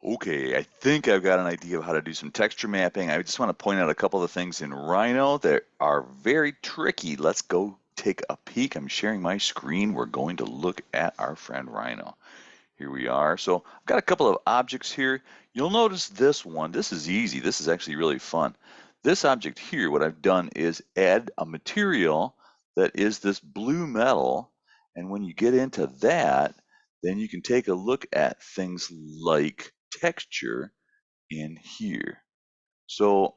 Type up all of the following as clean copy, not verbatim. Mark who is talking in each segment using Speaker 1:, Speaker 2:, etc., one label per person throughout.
Speaker 1: Okay, I think I've got an idea of how to do some texture mapping. I just want to point out a couple of things in Rhino that are very tricky. Let's go take a peek. I'm sharing my screen. We're going to look at our friend Rhino. Here we are. So I've got a couple of objects here. You'll notice this one. This is easy. This is actually really fun. This object here, what I've done is add a material that is this blue metal. And when you get into that, then you can take a look at things like texture in here. So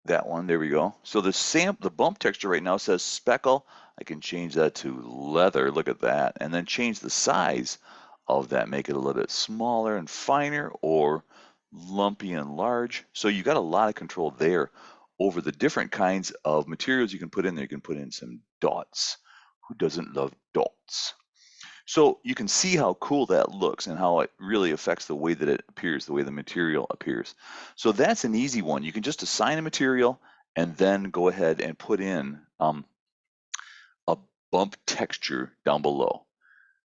Speaker 1: that one, there we go. So the bump texture right now says speckle. I can change that to leather. Look at that. And then change the size of that, make it a little bit smaller and finer or lumpy and large. So you got a lot of control there over the different kinds of materials you can put in there. You can put in some dots. Who doesn't love dots? So you can see how cool that looks and how it really affects the way that it appears, the way the material appears. So that's an easy one. You can just assign a material and then go ahead and put in a bump texture down below.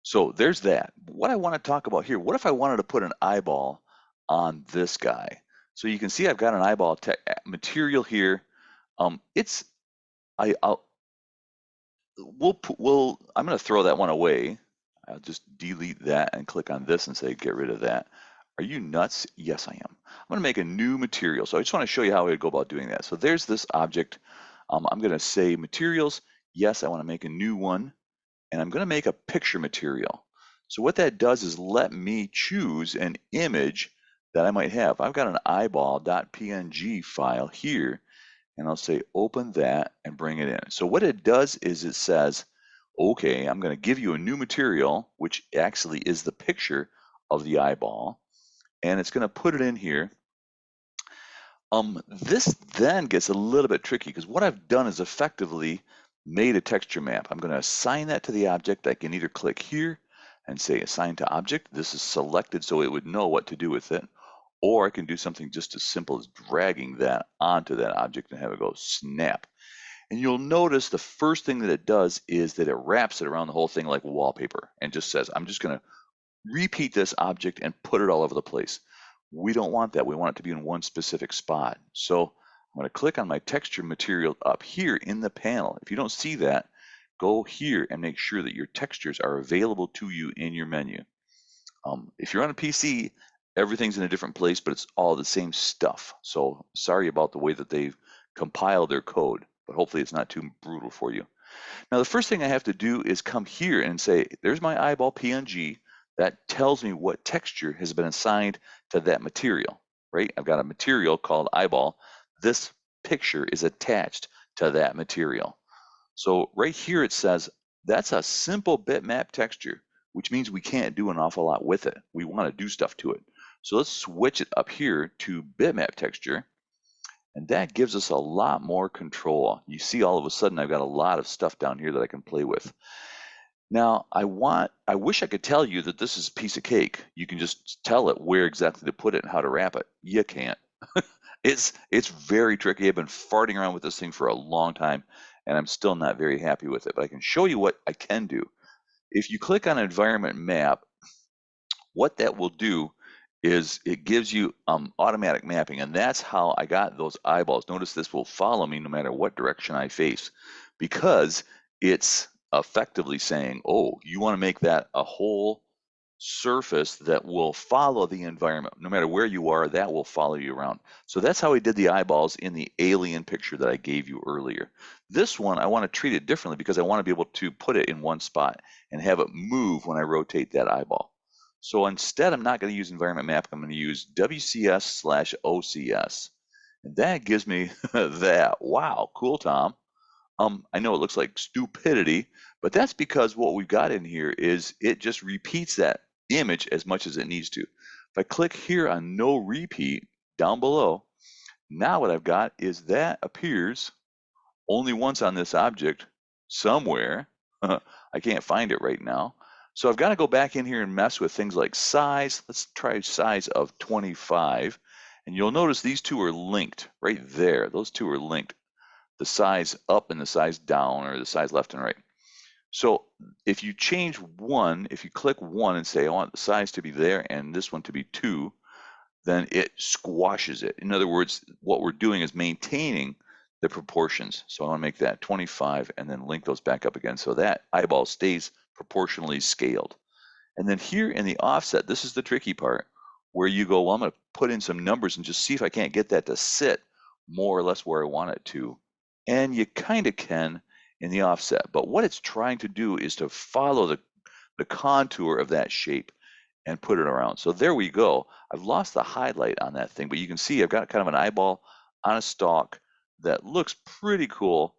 Speaker 1: So there's that. What I want to talk about here, what if I wanted to put an eyeball on this guy? So you can see I've got an eyeball material here. It's I I'll I'm going to throw that one away. I'll just delete that and click on this and say get rid of that. Are you nuts? Yes, I am. I'm going to make a new material. So I just want to show you how I would go about doing that. So there's this object. I'm going to say materials. Yes, I want to make a new one. And I'm going to make a picture material. So what that does is let me choose an image that I might have. I've got an eyeball.png file here, and I'll say open that and bring it in. So what it does is it says, okay, I'm going to give you a new material, which actually is the picture of the eyeball, and it's going to put it in here. This then gets a little bit tricky because what I've done is effectively made a texture map. I'm going to assign that to the object. I can either click here and say assign to object. This is selected so it would know what to do with it. Or I can do something just as simple as dragging that onto that object and have it go snap. And you'll notice the first thing that it does is that it wraps it around the whole thing like wallpaper and just says, I'm just going to repeat this object and put it all over the place. We don't want that. We want it to be in one specific spot. So I'm going to click on my texture material up here in the panel. If you don't see that, go here and make sure that your textures are available to you in your menu. If you're on a PC, everything's in a different place, but it's all the same stuff. So sorry about the way that they've compiled their code, but hopefully it's not too brutal for you. Now, the first thing I have to do is come here and say, there's my eyeball PNG. That tells me what texture has been assigned to that material, right? I've got a material called eyeball. This picture is attached to that material. So right here it says that's a simple bitmap texture, which means we can't do an awful lot with it. We want to do stuff to it. So let's switch it up here to bitmap texture. And that gives us a lot more control. You see all of a sudden I've got a lot of stuff down here that I can play with. Now I wish I could tell you that this is a piece of cake. You can just tell it where exactly to put it and how to wrap it. You can't. It's very tricky. I've been farting around with this thing for a long time and I'm still not very happy with it, but I can show you what I can do. If you click on environment map, what that will do is it gives you automatic mapping, and that's how I got those eyeballs. Notice this will follow me no matter what direction I face because it's effectively saying, oh, you want to make that a whole surface that will follow the environment. No matter where you are, that will follow you around. So that's how we did the eyeballs in the alien picture that I gave you earlier. This one, I want to treat it differently because I want to be able to put it in one spot and have it move when I rotate that eyeball. So instead, I'm not going to use environment map. I'm going to use WCS/OCS. And that gives me that. Wow, cool, Tom. I know it looks like stupidity, but that's because what we've got in here is it just repeats that image as much as it needs to. If I click here on no repeat down below, now what I've got is that appears only once on this object somewhere. I can't find it right now. So I've got to go back in here and mess with things like size. Let's try size of 25. And you'll notice these two are linked right there. Those two are linked. The size up and the size down, or the size left and right. So if you change one, if you click one and say, I want the size to be there and this one to be 2, then it squashes it. In other words, what we're doing is maintaining the proportions. So I want to make that 25 and then link those back up again. So that eyeball stays proportionally scaled. And then here in the offset, this is the tricky part where you go, well, I'm going to put in some numbers and just see if I can't get that to sit more or less where I want it to. And you kind of can in the offset. But what it's trying to do is to follow the contour of that shape and put it around. So there we go. I've lost the highlight on that thing, but you can see I've got kind of an eyeball on a stalk that looks pretty cool.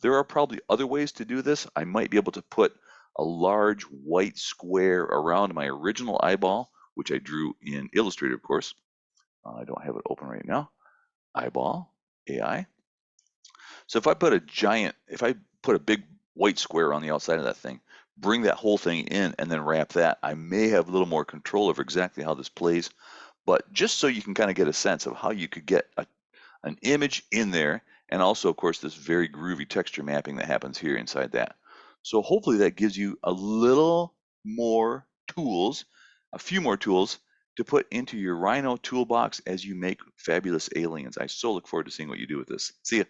Speaker 1: There are probably other ways to do this. I might be able to put a large white square around my original eyeball, which I drew in Illustrator, of course. I don't have it open right now. Eyeball, AI. So if I put a big white square on the outside of that thing, bring that whole thing in and then wrap that, I may have a little more control over exactly how this plays. But just so you can kind of get a sense of how you could get an image in there, and also, of course, this very groovy texture mapping that happens here inside that. So hopefully that gives you a little more tools, a few more tools to put into your Rhino toolbox as you make fabulous aliens. I so look forward to seeing what you do with this. See ya.